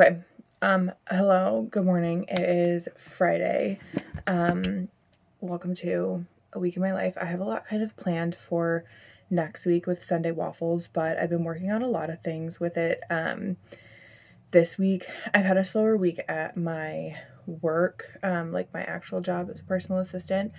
Okay. Hello, good morning. It is Friday. Welcome to a week in my life. I have a lot kind of planned for next week with Sunday Waffles, but I've been working on a lot of things with it. This week, I've had a slower week at my work, like my actual job as a personal assistant.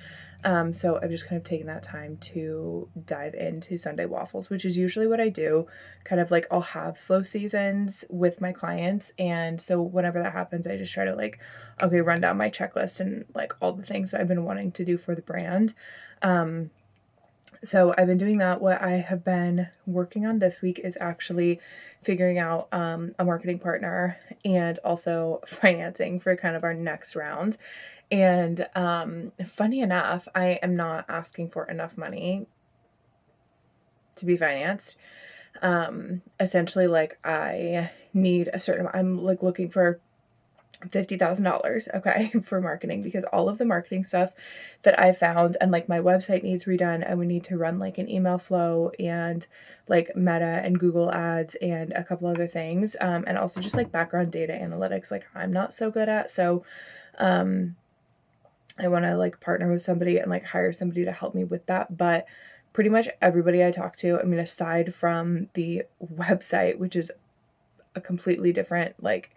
So I've just kind of taken that time to dive into Sunday Waffles, which is usually what I do. Kind of like I'll have slow seasons with my clients. And so whenever that happens, I just try to okay, run down my checklist and like all the things I've been wanting to do for the brand. So I've been doing that. What I have been working on this week is actually figuring out a marketing partner and also financing for kind of our next round. And funny enough, I am not asking for enough money to be financed. Essentially, like I need a certain amount. I'm like looking for $50,000, okay, for marketing, because all of the marketing stuff that I found and like my website needs redone, and we need to run like an email flow and like Meta and Google ads and a couple other things, and also just like background data analytics, like I'm not so good at. So I want to like partner with somebody and like hire somebody to help me with that. But pretty much everybody I talk to, I mean, aside from the website, which is a completely different like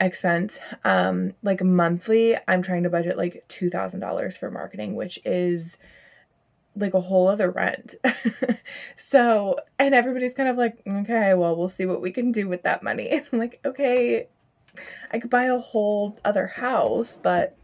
expense, like monthly, I'm trying to budget like $2,000 for marketing, which is like a whole other rent. So, and everybody's kind of like, okay, well, we'll see what we can do with that money. And I'm like, okay, I could buy a whole other house, but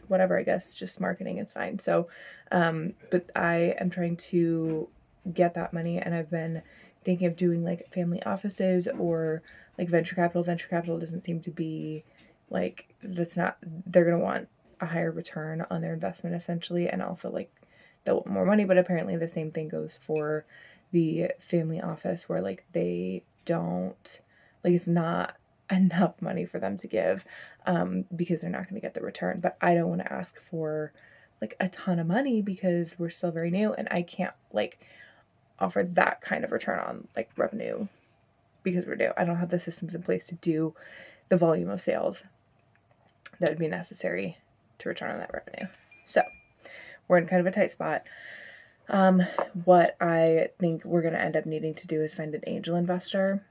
whatever, I guess just marketing is fine. So, but I am trying to get that money, and I've been thinking of doing like family offices or like venture capital. Venture capital doesn't seem to be like, that's not, they're going to want a higher return on their investment essentially. And also like they'll want more money, but apparently the same thing goes for the family office where like they don't, like it's not enough money for them to give, because they're not going to get the return. But I don't want to ask for like a ton of money because we're still very new and I can't like offer that kind of return on like revenue because we're new. I don't have the systems in place to do the volume of sales that would be necessary to return on that revenue. So we're in kind of a tight spot. What I think we're going to end up needing to do is find an angel investor.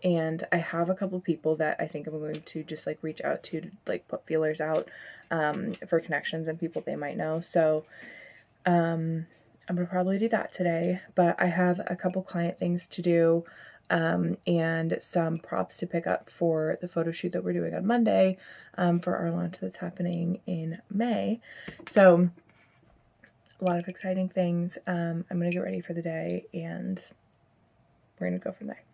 And I have a couple people that I think I'm going to just like reach out to like put feelers out for connections and people they might know. So I'm going to probably do that today, but I have a couple client things to do, and some props to pick up for the photo shoot that we're doing on Monday, for our launch that's happening in May. So a lot of exciting things. I'm going to get ready for the day and we're going to go from there.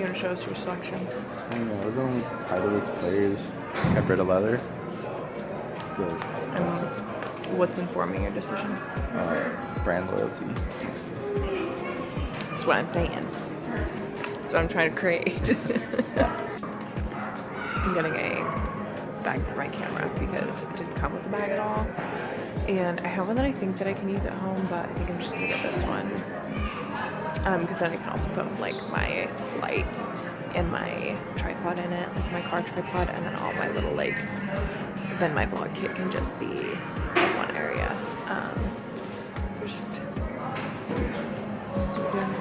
You want to show us your selection? I don't know, we're going with Titleist Players at Brita Leather. It's the What's informing your decision? brand loyalty. That's what I'm saying. That's what I'm trying to create. I'm getting a bag for my camera because it didn't come with a bag at all. And I have one that I think that I can use at home, but I think I'm just gonna get this one. Because then I can also put like my light and my tripod in it, like my car tripod, and then all my little like, then my vlog kit can just be in one area. Just, that's what we're doing.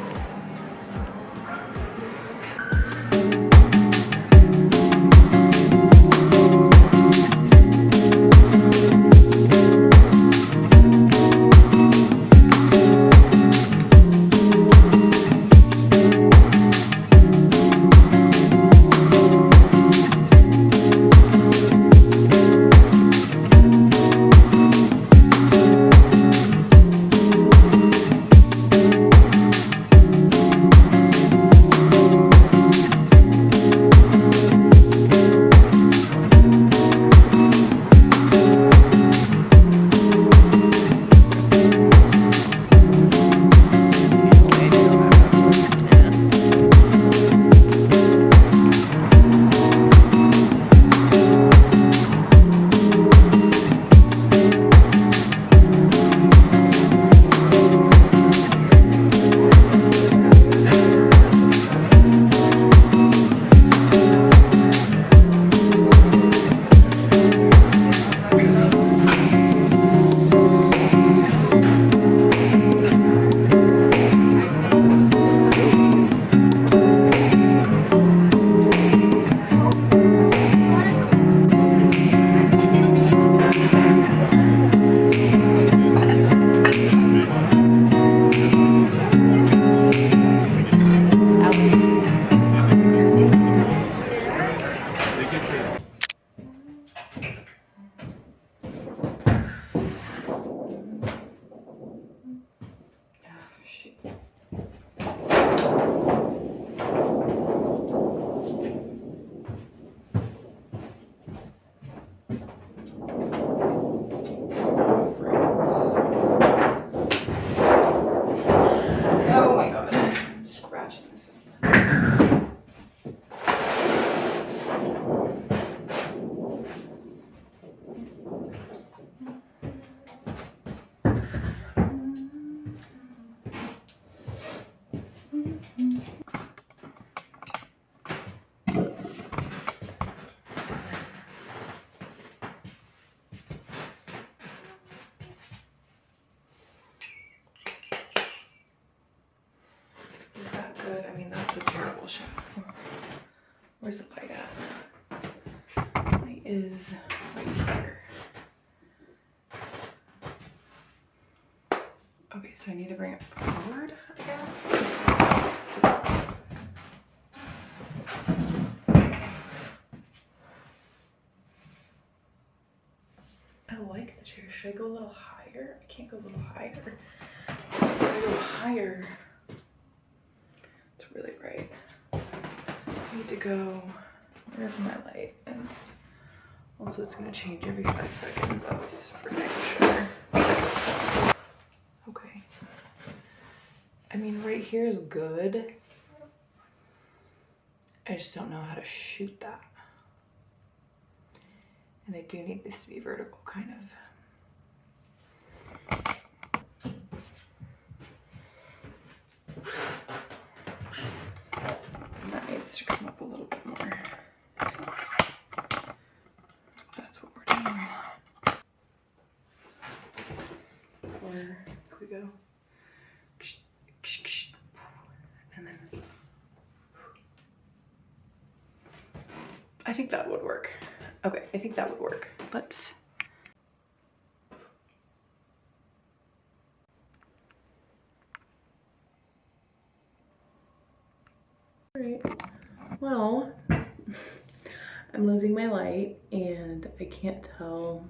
Is that good? I mean, that's a terrible shot. Where's the light at? Light is right here. Okay, so I need to bring it forward, I guess. I like the chair. Should I go a little higher? I can't go a little higher. If I go higher, it's really bright. I need to go, where's my light? And also it's gonna change every 5 seconds. That's for dang sure. Okay. I mean, right here is good. I just don't know how to shoot that. And I do need this to be vertical, kind of. And that needs to come up a little bit more. That's what we're doing. Or could we go? And then I think that would work. Okay, I think that would work. Let's. All right. Well, I'm losing my light and I can't tell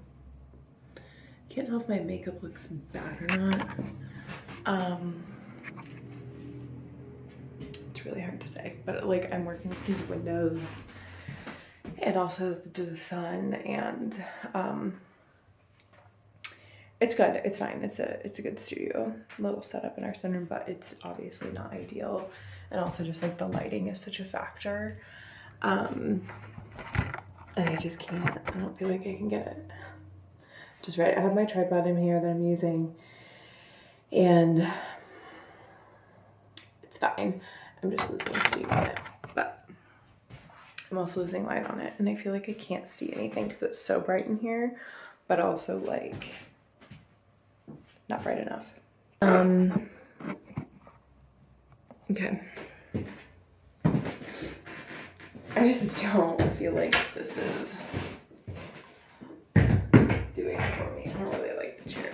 if my makeup looks bad or not. It's It's really hard to say, but like I'm working with these windows and also to the sun, and it's good. It's fine. It's a good studio little setup in our sunroom, but it's obviously not ideal. And also just like the lighting is such a factor. And I just can't, I don't feel like I can get it just right. I have my tripod in here that I'm using, and it's fine. I'm just losing steam on it, but I'm also losing light on it, and I feel like I can't see anything because it's so bright in here, but also like not bright enough. Okay. I just don't feel like this is doing it for me. I don't really like the chair.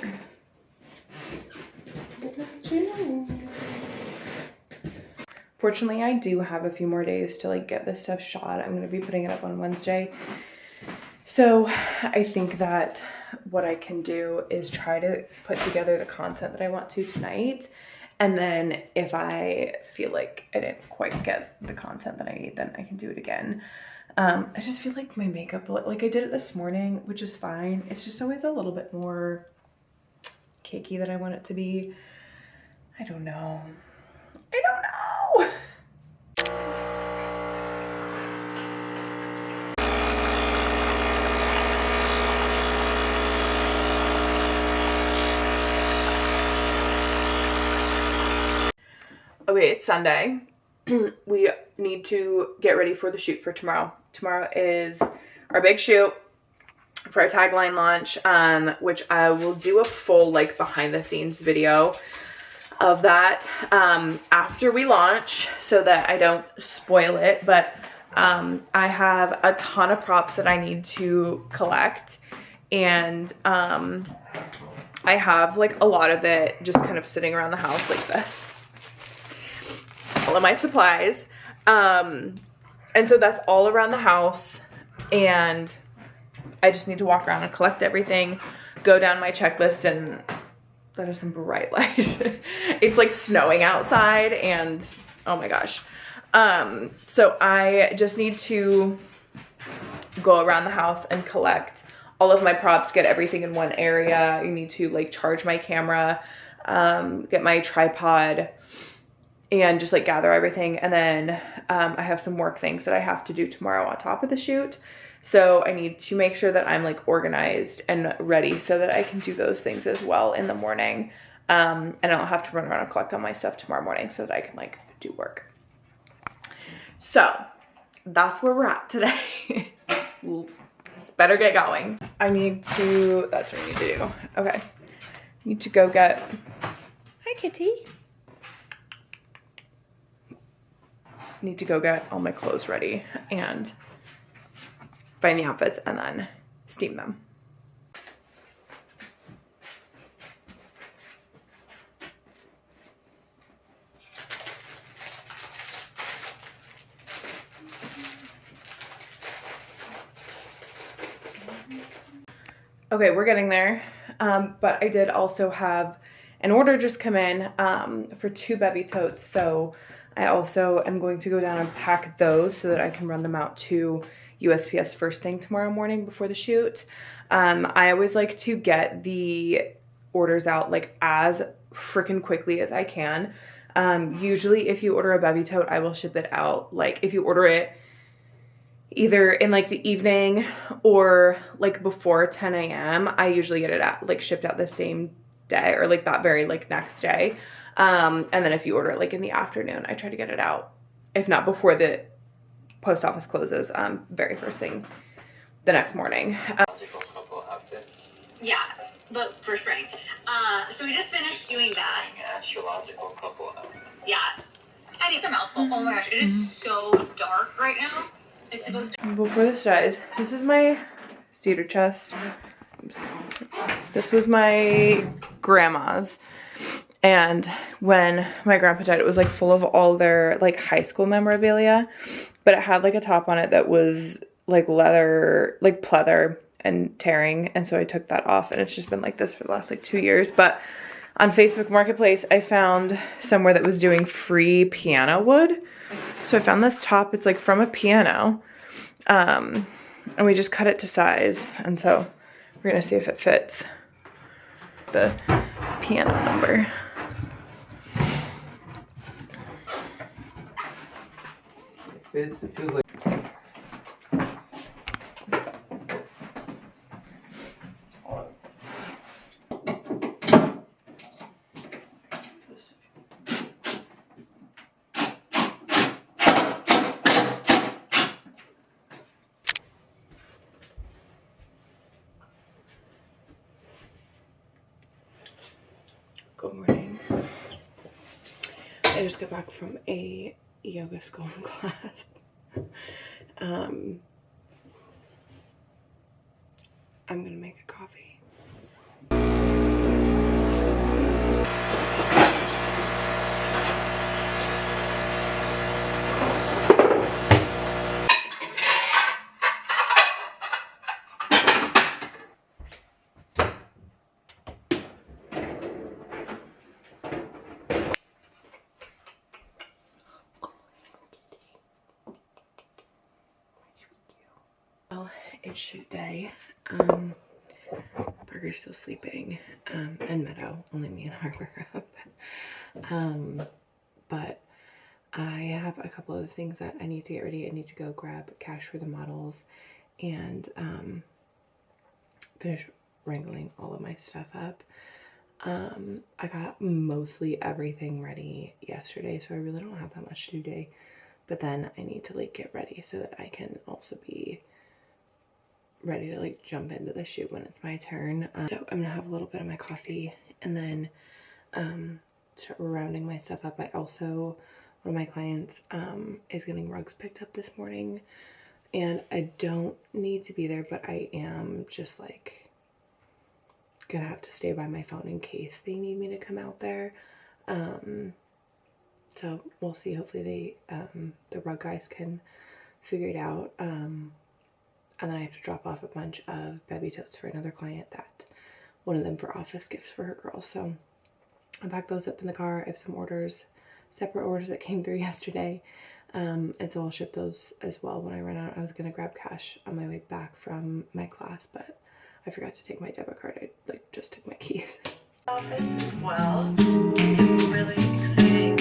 Fortunately, I do have a few more days to like get this stuff shot. I'm going to be putting it up on Wednesday. So I think that what I can do is try to put together the content that I want to tonight. And then if I feel like I didn't quite get the content that I need, then I can do it again. I just feel like my makeup, like I did it this morning, which is fine. It's just always a little bit more cakey than I want it to be. I don't know. Okay, it's Sunday. We need to get ready for the shoot for tomorrow. Tomorrow is our big shoot for our tagline launch, which I will do a full like behind the scenes video of that after we launch so that I don't spoil it. But I have a ton of props that I need to collect, and I have like a lot of it just kind of sitting around the house like this. All of my supplies. And so that's all around the house, and I just need to walk around and collect everything, go down my checklist, and that is some bright light. It's like snowing outside, and oh my gosh. So I just need to go around the house and collect all of my props, get everything in one area. I need to like charge my camera, get my tripod, and just like gather everything. And then I have some work things that I have to do tomorrow on top of the shoot. So I need to make sure that I'm like organized and ready so that I can do those things as well in the morning. And I don't have to run around and collect all my stuff tomorrow morning so that I can like do work. So that's where we're at today. Better get going. That's what I need to do. Okay. Need to go get, hi kitty. Need to go get all my clothes ready and find the outfits and then steam them. Okay, we're getting there. But I did also have an order just come in for 2 bevy totes. So I also am going to go down and pack those so that I can run them out to USPS first thing tomorrow morning before the shoot. I always like to get the orders out like as freaking quickly as I can. Usually if you order a bevy tote, I will ship it out. Like if you order it either in like the evening or like before 10 a.m., I usually get it shipped out the same day or like that very like next day. And then if you order it like in the afternoon, I try to get it out, if not before the post office closes, very first thing the next morning. Couple outfits. Yeah, but for spring. So we just finished doing that. Astrological couple outfits. Yeah. I think it's a mouthful. Oh my gosh, it is so dark right now. It's supposed to. Before this dies, this is my cedar chest. Oops. This was my grandma's. And when my grandpa died, it was like full of all their like high school memorabilia, but it had like a top on it that was like leather, like pleather and tearing. And so I took that off, and it's just been like this for the last like 2 years. But on Facebook Marketplace, I found somewhere that was doing free piano wood. So I found this top. It's like from a piano. And we just cut it to size. And so we're going to see if it fits the piano number. It feels like. Good morning. I just got back from a yoga school class. I'm gonna make a coffee. Well, it's shoot day. Parker's still sleeping, and Meadow, only me and Harper are up. But I have a couple of things that I need to get ready. I need to go grab cash for the models and finish wrangling all of my stuff up. I got mostly everything ready yesterday, so I really don't have that much to do today. But then I need to like get ready so that I can also be ready to like jump into the shoot when it's my turn. So I'm gonna have a little bit of my coffee and then start rounding my stuff up. I also, one of my clients is getting rugs picked up this morning, and I don't need to be there, but I am just like gonna have to stay by my phone in case they need me to come out there. So we'll see. Hopefully the rug guys can figure it out. And then I have to drop off a bunch of baby totes for another client, that one of them for office gifts for her girls. So I packed those up in the car. I have some orders, separate orders that came through yesterday. And so I'll ship those as well when I run out. I was going to grab cash on my way back from my class, but I forgot to take my debit card. I like just took my keys. Office as well. It's really exciting.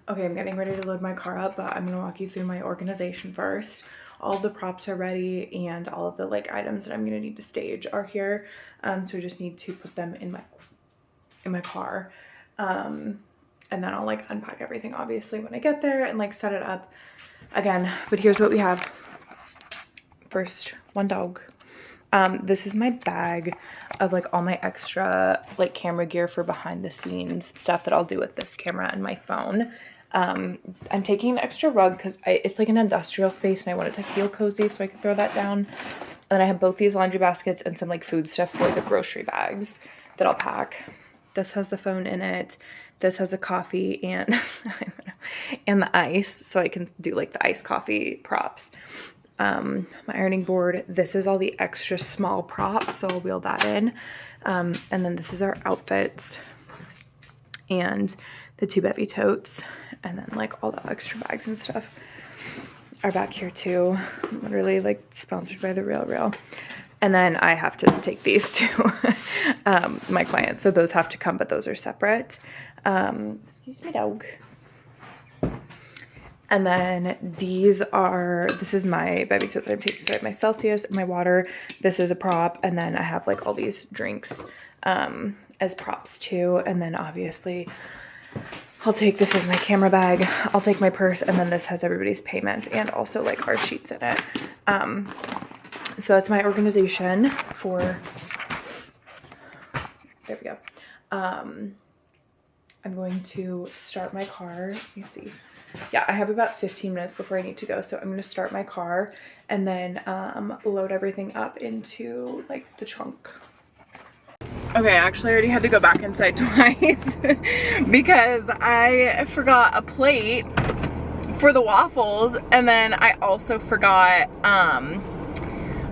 Okay, I'm getting ready to load my car up, but I'm gonna walk you through my organization first. All of the props are ready and all of the like items that I'm gonna need to stage are here. So I just need to put them in my car. And then I'll like unpack everything obviously when I get there and like set it up again. But here's what we have. First, one dog. This is my bag of like all my extra like camera gear for behind the scenes stuff that I'll do with this camera and my phone. I'm taking an extra rug because it's like an industrial space and I want it to feel cozy, so I can throw that down. And then I have both these laundry baskets and some like food stuff for the grocery bags that I'll pack. This has the phone in it. This has a coffee and and the ice, so I can do like the iced coffee props. My ironing board. This is all the extra small props, so I'll wheel that in. And then this is our outfits and the 2 bevy totes, and then like all the extra bags and stuff are back here too. Literally like sponsored by the Real. And then I have to take these to my clients. So those have to come, but those are separate. Excuse me, dog. And then this is my baby soap that I'm taking. So I have my Celsius, my water. This is a prop. And then I have like all these drinks as props too. And then obviously this is my camera bag. I'll take my purse, and then this has everybody's payment and also like our sheets in it. So that's my organization for, there we go. I'm going to start my car. Let me see. Yeah, I have about 15 minutes before I need to go. So I'm going to start my car and then load everything up into like the trunk. Okay, I actually already had to go back inside twice because I forgot a plate for the waffles, and then I also forgot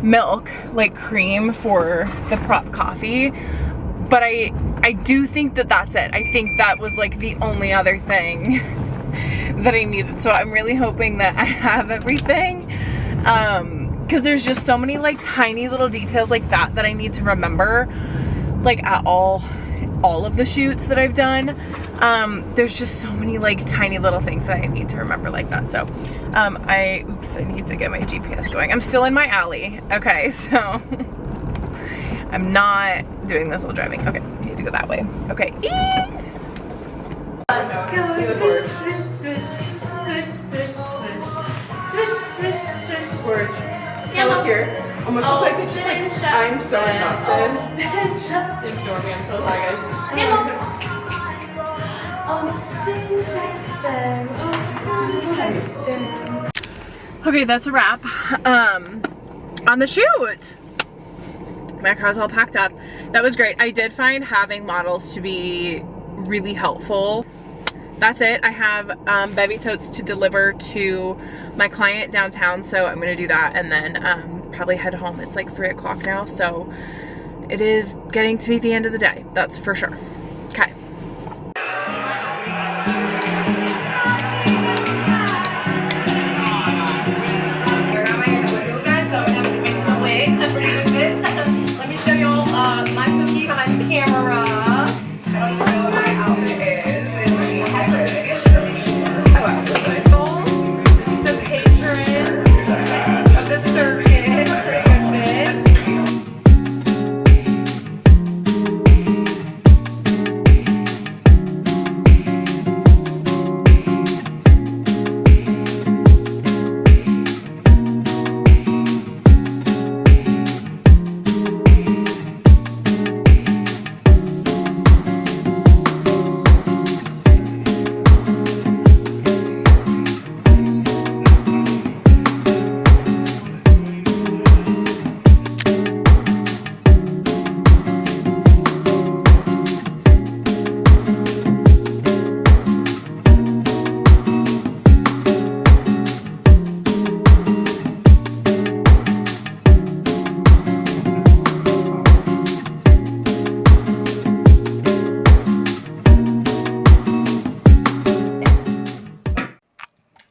milk, like cream for the prop coffee. But I do think that that's it. I think that was like the only other thing that I needed. So I'm really hoping that I have everything. Because there's just so many like tiny little details like that I need to remember, like at all of the shoots that I've done. There's just so many like tiny little things that I need to remember like that. So I need to get my GPS going. I'm still in my alley. Okay, so I'm not doing this while driving. Okay, I need to go that way. Okay. Let's go. Swish, swish, swish, swish, swish, swish, swish, swish, swish. Yeah, look here. Almost looks like it's just like, I'm so exhausted. Ignore me, I'm so sorry guys. Okay, that's a wrap. On the shoot. My car's all packed up. That was great. I did find having models to be really helpful. That's it. I have bevy totes to deliver to my client downtown, so I'm gonna do that and then probably head home. It's like 3 o'clock now, so it is getting to be the end of the day. That's for sure. Okay. Let me show you all my cookie behind the camera. I don't even know what my outfit is. It's hybrid. Maybe I should really share. Oh, absolutely. The patron of the circuit. Pretty good fit.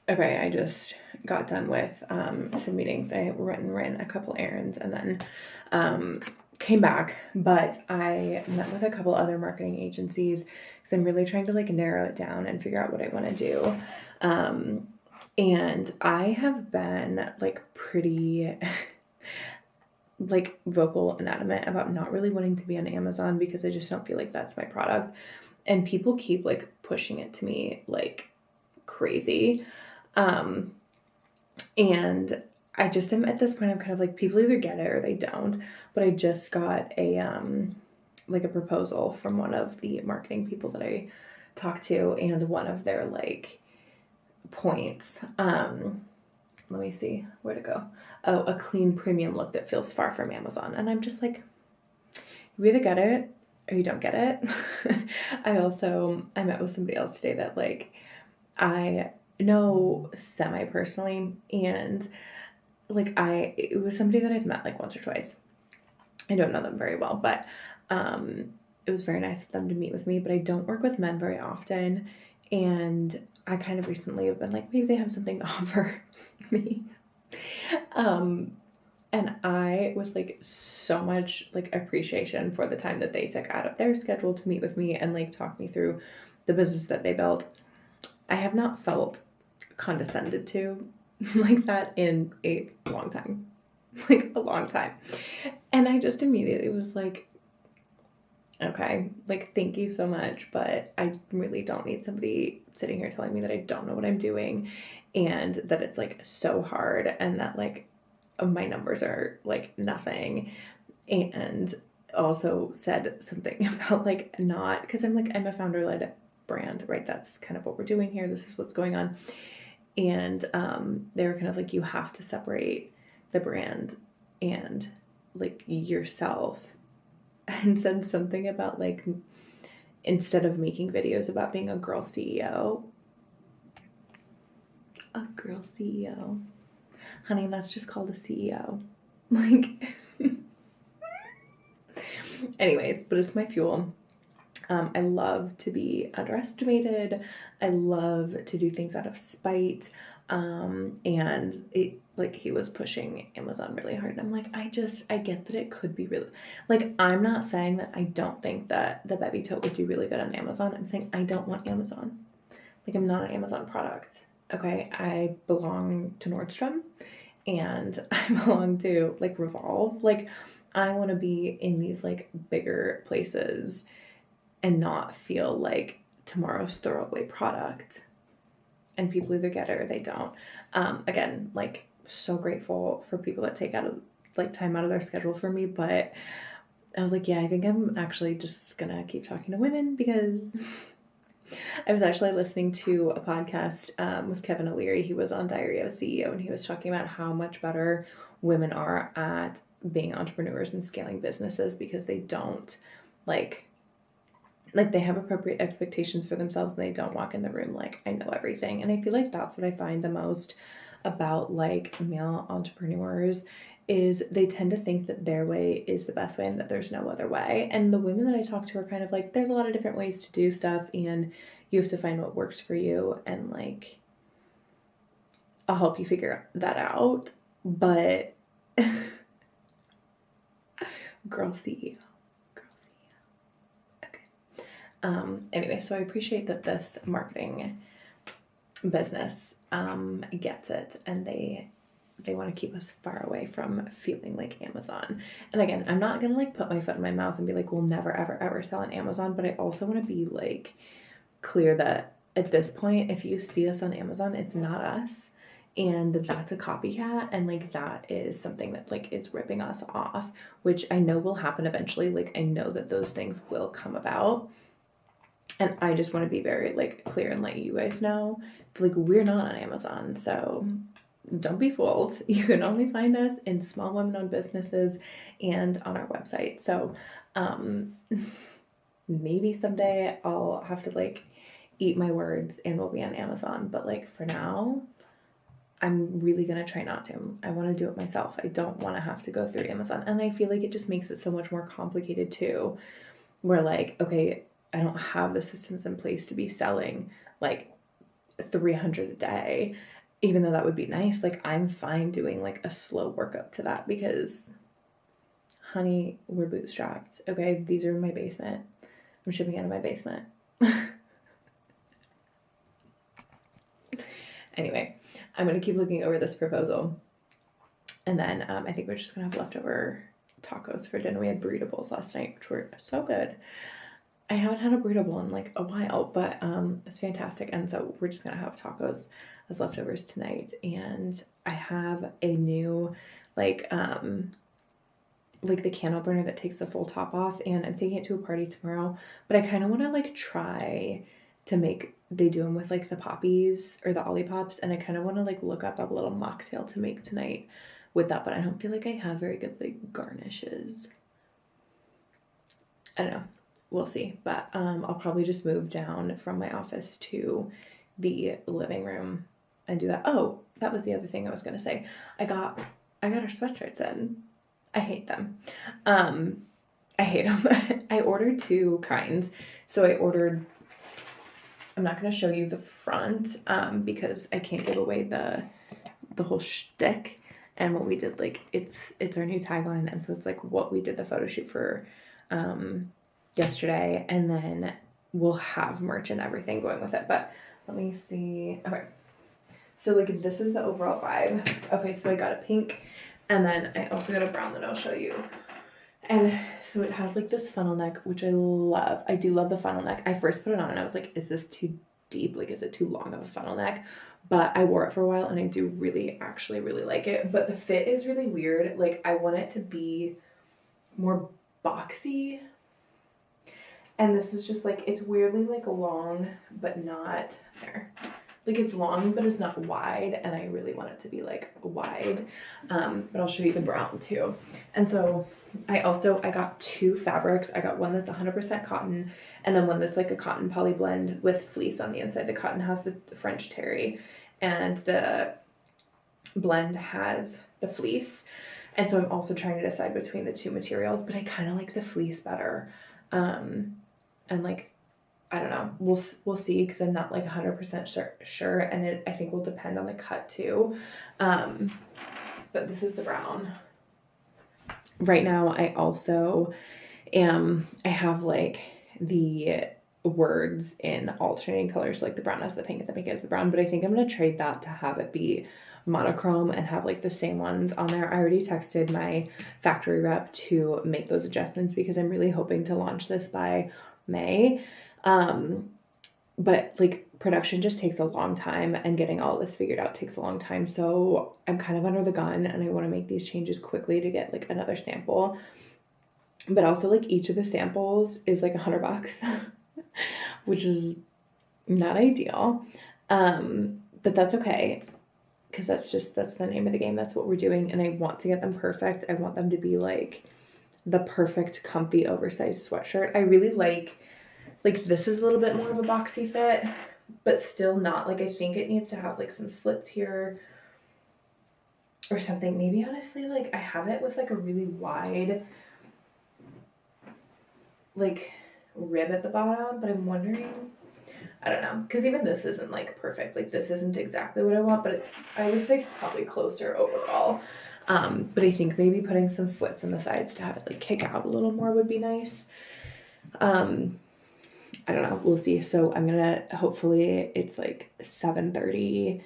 Okay, I just got done with some meetings. I ran a couple errands and then came back, but I met with a couple other marketing agencies because I'm really trying to like narrow it down and figure out what I want to do. And I have been like pretty like vocal and adamant about not really wanting to be on Amazon because I just don't feel like that's my product. And people keep like pushing it to me like crazy. And I just am at this point, I'm kind of like, people either get it or they don't, but I just got a proposal from one of the marketing people that I talked to, and one of their like points, let me see where to go. Oh, a clean premium look that feels far from Amazon. And I'm just like, you either get it or you don't get it. I met with somebody else today that like, I know semi-personally, and like it was somebody that I've met like once or twice. I don't know them very well, but it was very nice of them to meet with me, but I don't work with men very often, and I kind of recently have been like, maybe they have something to offer me. And And I, with like so much like appreciation for the time that they took out of their schedule to meet with me and like talk me through the business that they built, I have not felt condescended to like that in a long time. Like a long time. And I just immediately was like, okay, like thank you so much, but I really don't need somebody sitting here telling me that I don't know what I'm doing and that it's like so hard and that like my numbers are like nothing. And also said something about like not, because I'm a founder-led brand, right? That's kind of what we're doing here. This is what's going on. And they were kind of like, you have to separate the brand and like yourself, and said something about like, instead of making videos about being a girl CEO, honey, that's just called a CEO. Like, anyways, but it's my fuel. I love to be underestimated. I love to do things out of spite. And it, like, he was pushing Amazon really hard. And I'm like, I get that it could be really, like, I'm not saying that I don't think that the Bebby Tote would do really good on Amazon. I'm saying I don't want Amazon. Like, I'm not an Amazon product. Okay. I belong to Nordstrom and I belong to like Revolve. Like, I want to be in these like bigger places and not feel like tomorrow's throwaway product. And people either get it or they don't. Again, like, so grateful for people that take out of like time out of their schedule for me. But I was like, yeah, I think I'm actually just gonna keep talking to women, because I was actually listening to a podcast with Kevin O'Leary. He was on Diary of a CEO, and he was talking about how much better women are at being entrepreneurs and scaling businesses because they don't like they have appropriate expectations for themselves and they don't walk in the room like, I know everything. And I feel like that's what I find the most about like male entrepreneurs is they tend to think that their way is the best way and that there's no other way. And the women that I talk to are kind of like, there's a lot of different ways to do stuff and you have to find what works for you, and like, I'll help you figure that out. But girl CEO. Anyway, so I appreciate that this marketing business gets it, and they want to keep us far away from feeling like Amazon. And again, I'm not gonna like put my foot in my mouth and be like, we'll never ever ever sell on Amazon, but I also want to be like clear that at this point, if you see us on Amazon, it's not us. And that's a copycat, and like that is something that like is ripping us off, which I know will happen eventually. Like, I know that those things will come about. And I just want to be very like clear and let you guys know, like, we're not on Amazon, so don't be fooled. You can only find us in small women-owned businesses and on our website. So maybe someday I'll have to like eat my words and we'll be on Amazon. But like for now, I'm really going to try not to. I want to do it myself. I don't want to have to go through Amazon. And I feel like it just makes it so much more complicated too, where like, okay, I don't have the systems in place to be selling like 300 a day, even though that would be nice. Like, I'm fine doing like a slow workup to that because, honey, we're bootstrapped. Okay, these are in my basement. I'm shipping out of my basement. Anyway, I'm going to keep looking over this proposal. And then I think we're just going to have leftover tacos for dinner. We had burrito bowls last night, which were so good. I haven't had a burrito bowl in like a while, but it's fantastic. And so we're just going to have tacos as leftovers tonight. And I have a new like the can opener that takes the full top off, and I'm taking it to a party tomorrow. But I kind of want to like try to make, they do them with like the poppies or the Ollipops, and I kind of want to like look up a little mocktail to make tonight with that, but I don't feel like I have very good like garnishes. I don't know. We'll see. But I'll probably just move down from my office to the living room and do that. Oh, that was the other thing I was gonna say. I got our sweatshirts in. I hate them. I hate them. I ordered two kinds. So I ordered, I'm not gonna show you the front because I can't give away the whole shtick. and what we did, like, it's our new tagline, and so it's like what we did the photo shoot for yesterday, and then we'll have merch and everything going with it. But let me see. Okay, so like this is the overall vibe. Okay, so I got a pink, and then I also got a brown that I'll show you. And so it has like this funnel neck, which I love. I do love the funnel neck. I first put it on and I was like, is this too deep? Like, is it too long of a funnel neck? But I wore it for a while and I do actually really like it. But the fit is really weird. Like, I want it to be more boxy. And this is just like, it's weirdly like long, but not there. Like, it's long, but it's not wide. And I really want it to be like wide. But I'll show you the brown too. And so I got two fabrics. I got one that's 100% cotton, and then one that's like a cotton poly blend with fleece on the inside. The cotton has the French terry, and the blend has the fleece. And so I'm also trying to decide between the two materials, but I kind of like the fleece better. And like, I don't know, we'll see, because I'm not like 100% sure, and I think will depend on the cut too. But this is the brown. Right now, I also I have like the words in alternating colors, like the brown has the pink and the pink has the brown, but I think I'm going to trade that to have it be monochrome and have like the same ones on there. I already texted my factory rep to make those adjustments because I'm really hoping to launch this by May. But like production just takes a long time, and getting all this figured out takes a long time. So I'm kind of under the gun, and I want to make these changes quickly to get like another sample. But also, like, each of the samples is like $100, which is not ideal. But that's okay, because that's the name of the game. That's what we're doing. And I want to get them perfect. I want them to be like the perfect comfy oversized sweatshirt. I really like this is a little bit more of a boxy fit, but still not. Like, I think it needs to have like some slits here or something. Maybe honestly, like, I have it with like a really wide like rib at the bottom, but I'm wondering, I don't know, because even this isn't like perfect. Like, this isn't exactly what I want, but it's, I would say, probably closer overall. But I think maybe putting some slits in the sides to have it like kick out a little more would be nice. I don't know. We'll see. So I'm going to, hopefully it's like 7:30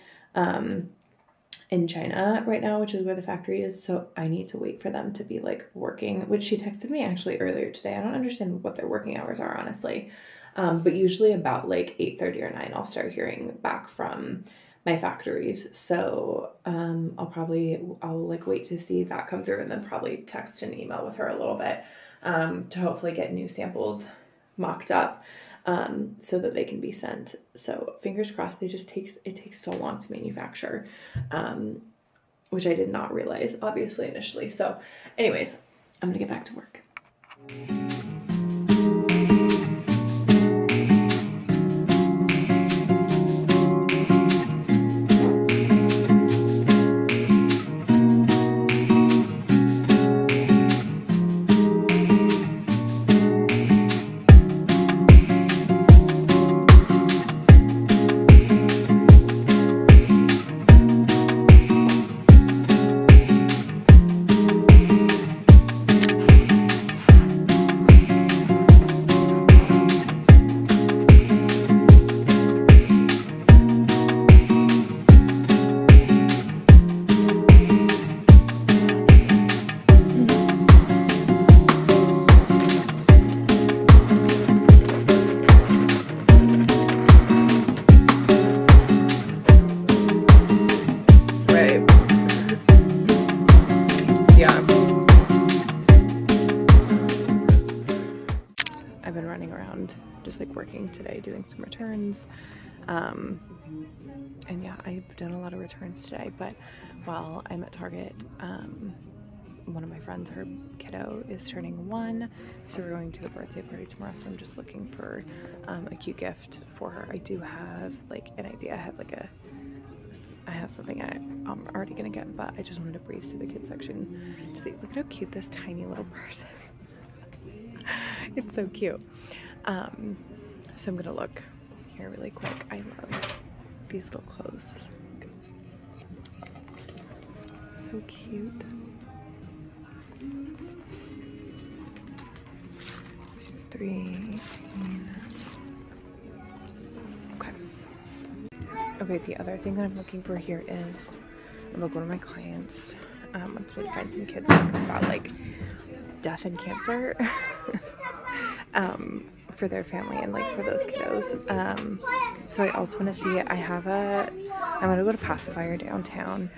in China right now, which is where the factory is. So I need to wait for them to be like working, which she texted me actually earlier today. I don't understand what their working hours are, honestly. But usually about like 8:30 or 9, I'll start hearing back from my factories. So I'll like wait to see that come through, and then probably text and email with her a little bit to hopefully get new samples mocked up so that they can be sent. So fingers crossed. It takes so long to manufacture, which I did not realize obviously initially. So anyways, I'm gonna get back to work. I've been running around just like working today, doing some returns. And yeah, I've done a lot of returns today, but while I'm at Target, one of my friends, her kiddo is turning 1, so we're going to the birthday party tomorrow, so I'm just looking for a cute gift for her. I do have like an idea. I have something I'm already gonna get, but I just wanted to breeze through the kids section to see. Look at how cute this tiny little purse is. It's so cute. So I'm gonna look here really quick. I love these little clothes. So so cute. $3.18. Okay. Okay, the other thing that I'm looking for here is, like, one of my clients wants me to find some kids talking about like death and cancer for their family and like for those kiddos. So I also want to see, I'm gonna go to Pacifier downtown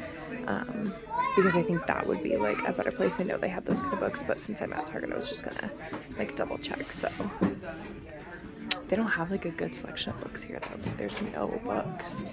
because I think that would be like a better place. I know they have those kind of books, but since I'm at Target, I was just gonna like double check. So they don't have like a good selection of books here though. Like, there's no books.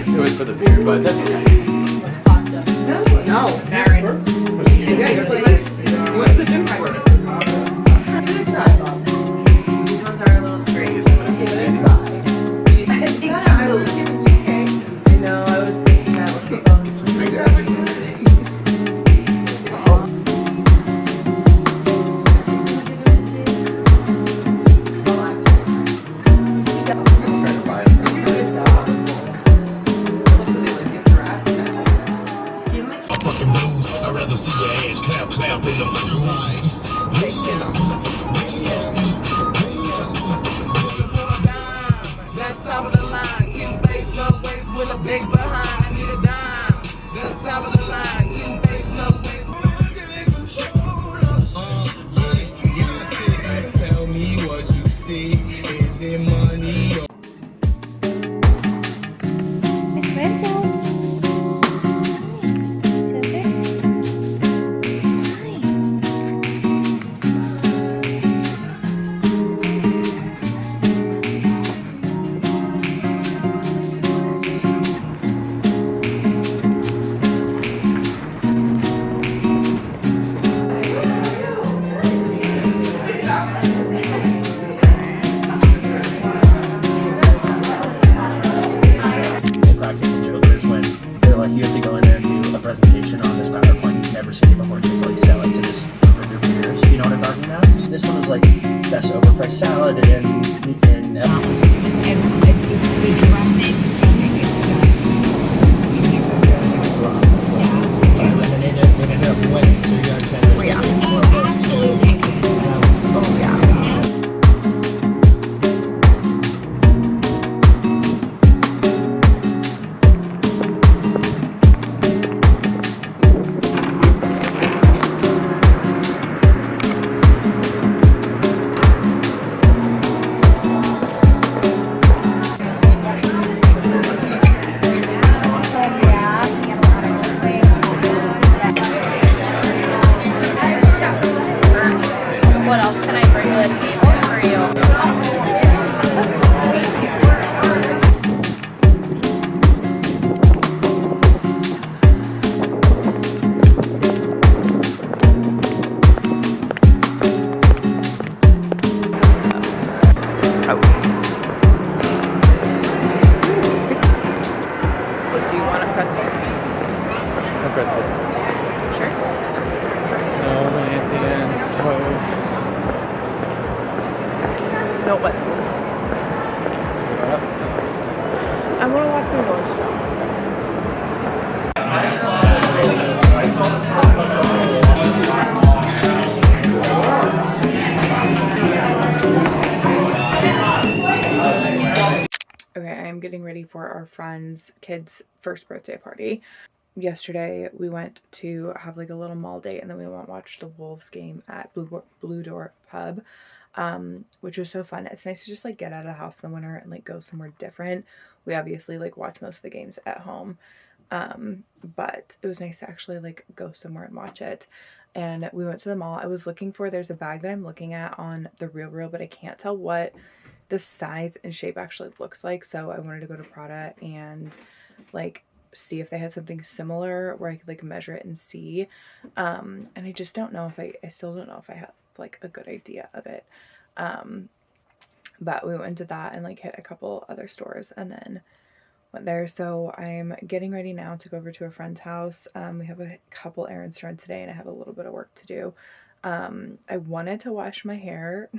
It was for the beer, but that's okay. No, embarrassed. Yeah, you're please. What's the difference? Good try, Bob. These ones are a little strange. Good try. I will give you cake. I know, I was thinking that with the phones. I'd rather see your ass clap in the That's top of the line. Cute face, no waist with a big behind. I need a dime. That's top of the line. Cute face, no waist. Tell me what you see. Is it money or It's rental. Practical jokers when they're like, you have to go in there and do a presentation on this PowerPoint you've never seen it before. You have to like sell it to this group of your peers. You know what I'm talking about? This one was like best overpriced salad and It's the drum mix. and they ended up winning. So you understand? Oh, absolutely. Oh yeah. What else can I bring to the table for you? What do you want, a pretzel? A pretzel. Sure. No, Nancy, and so. No pretzels. I want to walk through Nordstrom. Okay, I'm getting ready for our friend's kid's first birthday party. Yesterday, we went to have like a little mall date, and then we went and watched the Wolves game at Blue Door Pub, which was so fun. It's nice to just like get out of the house in the winter and like go somewhere different. We obviously like watch most of the games at home, but it was nice to actually like go somewhere and watch it. And we went to the mall. I was looking for, there's a bag that I'm looking at on the Real, but I can't tell what the size and shape actually looks like. So I wanted to go to Prada and like see if they had something similar where I could like measure it and see. And I just don't know if I still don't know if I have like a good idea of it. But we went to that and like hit a couple other stores and then went there. So I'm getting ready now to go over to a friend's house. We have a couple errands to run today and I have a little bit of work to do. I wanted to wash my hair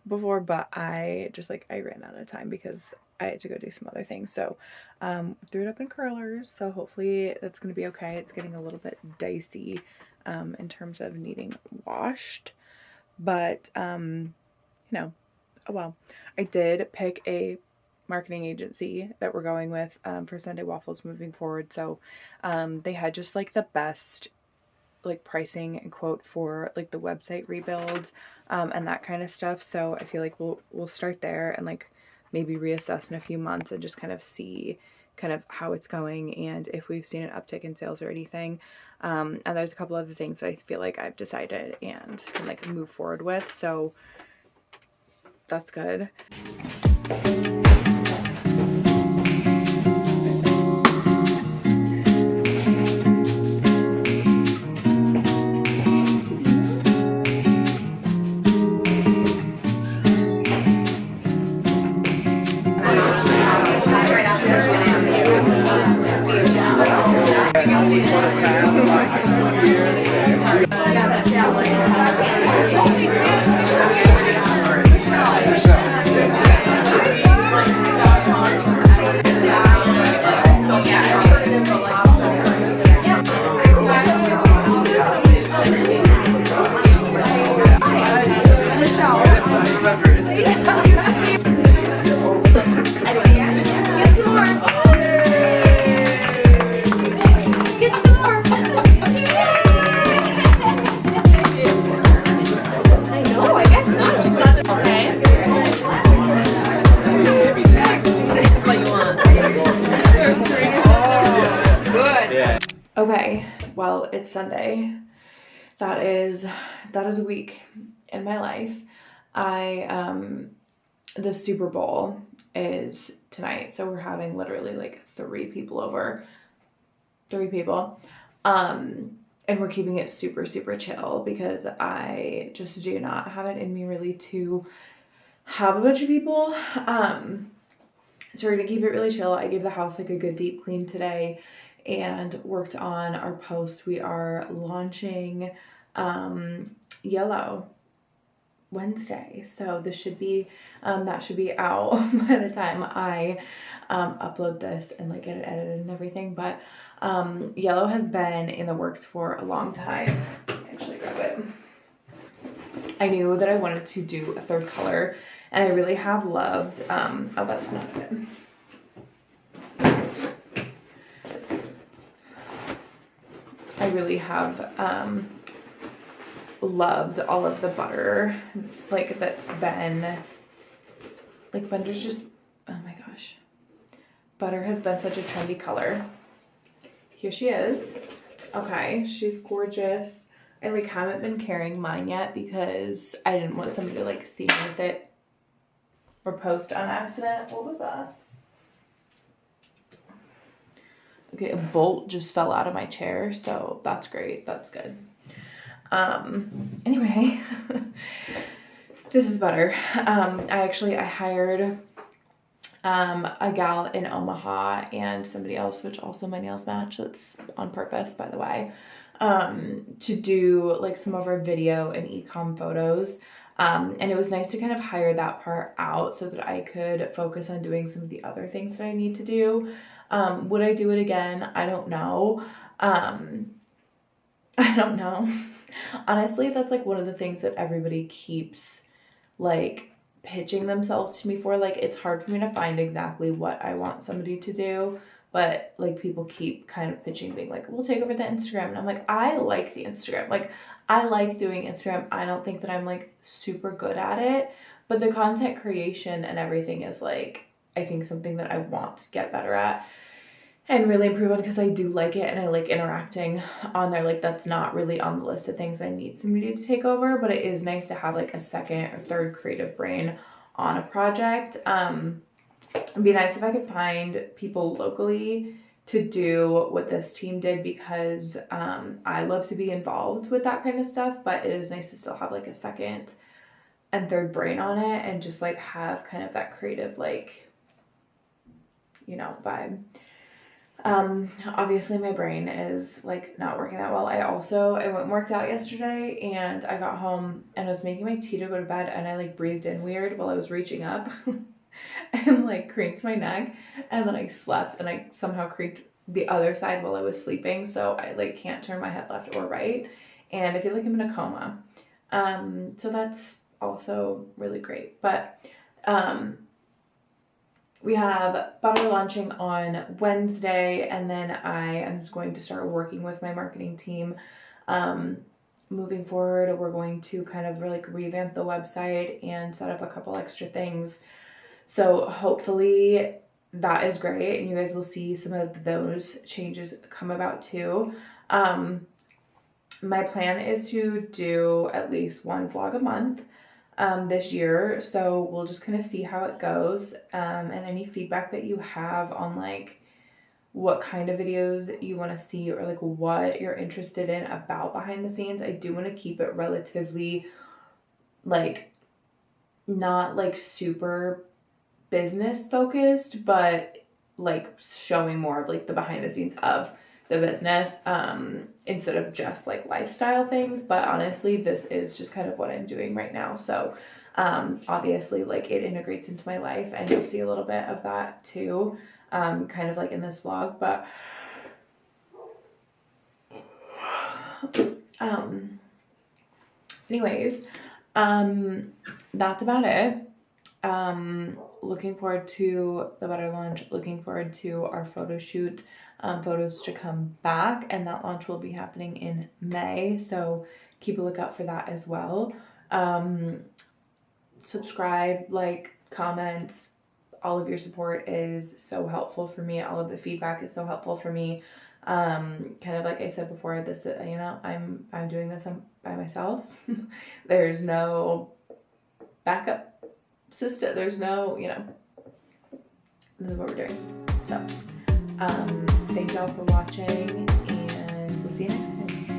before, but I ran out of time because I had to go do some other things. So threw it up in curlers. So hopefully that's going to be okay. It's getting a little bit dicey in terms of needing washed. But, oh well. I did pick a marketing agency that we're going with for Sunday Waffles moving forward. So they had just like the best like pricing and quote for like the website rebuild and that kind of stuff. So I feel like we'll start there and like maybe reassess in a few months and just kind of see kind of how it's going and if we've seen an uptick in sales or anything. And there's a couple other things that I feel like I've decided and can like move forward with. So that's good. Okay, well, it's Sunday. That is a week in my life. The Super Bowl is tonight, so we're having literally like 3 people over. 3 people. And we're keeping it super, super chill because I just do not have it in me really to have a bunch of people. So we're gonna keep it really chill. I gave the house like a good deep clean today and worked on our post. We are launching Yellow Wednesday, so this should be that should be out by the time I upload this and like get it edited and everything. But Yellow has been in the works for a long time. Actually grab it. I knew that I wanted to do a 3rd color and I really have loved oh, that's not it. I really have loved all of the butter, like that's been, like butter's just, oh my gosh. Butter has been such a trendy color. Here she is. Okay, she's gorgeous. I like haven't been carrying mine yet because I didn't want somebody to like see me with it or post on accident. What was that? Okay, a bolt just fell out of my chair, so that's great. That's good. Anyway, this is butter. I hired a gal in Omaha and somebody else, which also my nails match. That's on purpose, by the way, to do like some of our video and e-com photos. And it was nice to kind of hire that part out so that I could focus on doing some of the other things that I need to do. Would I do it again? I don't know. I don't know. Honestly, that's like one of the things that everybody keeps like pitching themselves to me for. Like, it's hard for me to find exactly what I want somebody to do, but like people keep kind of pitching, being like, we'll take over the Instagram. And I'm like, I like the Instagram. Like, I like doing Instagram. I don't think that I'm like super good at it, but the content creation and everything is like, I think something that I want to get better at and really improve on because I do like it and I like interacting on there. Like, that's not really on the list of things I need somebody to take over, but it is nice to have like a second or third creative brain on a project. It'd be nice if I could find people locally to do what this team did, because I love to be involved with that kind of stuff, but it is nice to still have like a second and third brain on it and just like have kind of that creative, like, you know, vibe. Obviously my brain is like not working that well. I went and worked out yesterday, and I got home and I was making my tea to go to bed, and I like breathed in weird while I was reaching up and like cranked my neck, and then I slept and I somehow creaked the other side while I was sleeping, so I like can't turn my head left or right, and I feel like I'm in a coma. So that's also really great. But we have butter launching on Wednesday, and then I am just going to start working with my marketing team. Moving forward, we're going to kind of like revamp the website and set up a couple extra things. So hopefully that is great, and you guys will see some of those changes come about too. My plan is to do at least one vlog a month this year, so we'll just kind of see how it goes, and any feedback that you have on like what kind of videos you want to see, or like what you're interested in about behind the scenes. I do want to keep it relatively like not like super business focused, but like showing more of like the behind the scenes of the business, instead of just like lifestyle things. But honestly, this is just kind of what I'm doing right now. So obviously like it integrates into my life, and you'll see a little bit of that too, kind of like in this vlog. But anyways, that's about it. Looking forward to the butter launch, looking forward to our photo shoot, photos to come back, and that launch will be happening in May, so keep a lookout for that as well. Subscribe, like, comment. All of your support is so helpful for me. All of the feedback is so helpful for me. Kind of like I said before, this, you know, I'm doing this by myself. There's no backup system. There's no, you know, this is what we're doing. So, thank you all for watching, and we'll see you next time.